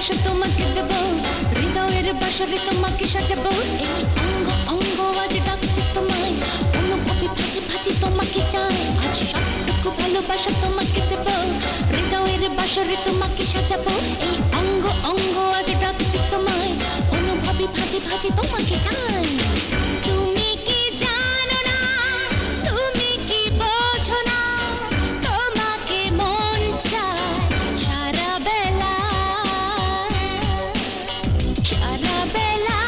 ভালোবাসা তোমাকে দেব, হৃদয়ের বাসরে তোমাকে সাজাবো। এই অঙ্গ অঙ্গ আজ ডাকছে তোমায়, অনুভবে ভাজি ভাজি তোমাকে চাই। আজ সবটুকু ভালোবাসা তোমাকে দেব, হৃদয়ের বাসরে তোমাকে সাজাবো। এই অঙ্গ অঙ্গ আজ ডাকছে তোমায়, অনুভবে ভাজি ভাজি তোমাকে চাই। তুমি কি জানো না, তুমি কি বোঝো না, তোমাকে মন চায় সারা বেলা, সারা বেলা।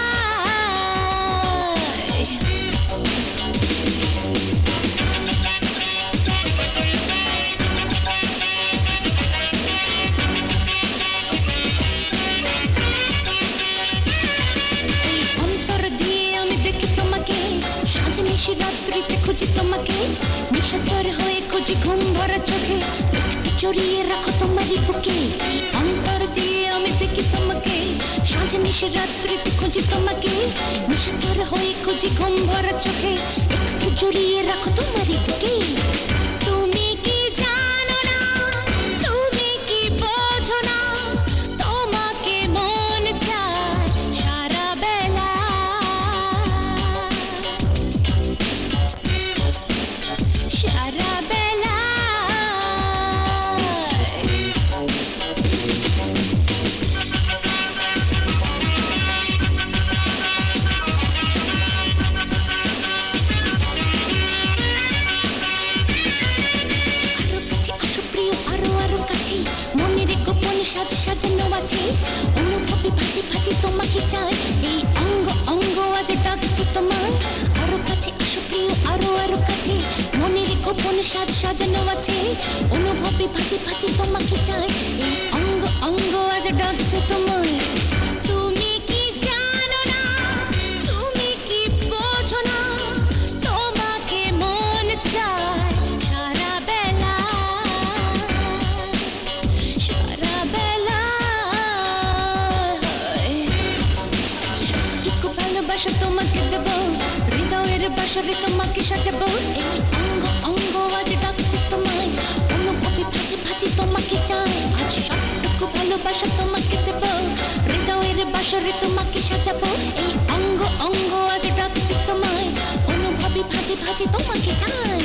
রাত্রিতে খুঁজি তোমাকে, নিশাচর হয়ে খুঁজি ঘুম ভরা চোখে, একটু জড়িয়ে রাখো তোমারই বুকে। অন্তর দিয়ে আমি দেখি তোমাকে, সাঁঝ নিশি রাত্রিতে খুঁজি তোমাকে, নিশাচর হয়ে খুঁজি ঘুম ভরা চোখে, একটু জড়িয়ে রাখো তোমারই বুকে। তুমি কি জানো না, তুমি কি বোঝো না, তোমাকে মন চায় সারা বেলা, সারা বেলা। সাজ সাজানো আছে, অনুভবে ভাজি ভাজি তোমাকে চাই। এই অঙ্গ অঙ্গ আজ ডাকছি তোমায়, আরো কাছে আসো প্রিয়, আরো আরো কাছে। মনের গোপন সাজ সাজানো আছে, অনুভবে ভাজি ভাজি তোমাকে চাই। এই অঙ্গ অঙ্গ আজ ডাকছে তোমায়। তুমি কি জানো না, তুমি কি বোঝো না, তোমাকে মন চায় সারা বেলা, সারা বেলা। সবটুকু ভালোবাসা তোমাকে দেব, হৃদয়ের বাসরে তোমাকে সাজাবো। এই অঙ্গ অঙ্গ আজ ডাকছে তোমায়, অনুভবে ভাজি ভাজি তোমাকে চাই। আজ সবটুকু ভালোবাসা তোমাকে দেব, হৃদয়ের বাসরে তোমাকে সাজাবো। এই অঙ্গ অঙ্গ আজ ডাকছে তোমায়, অনুভবে ভাজি ভাজি তোমাকে চাই।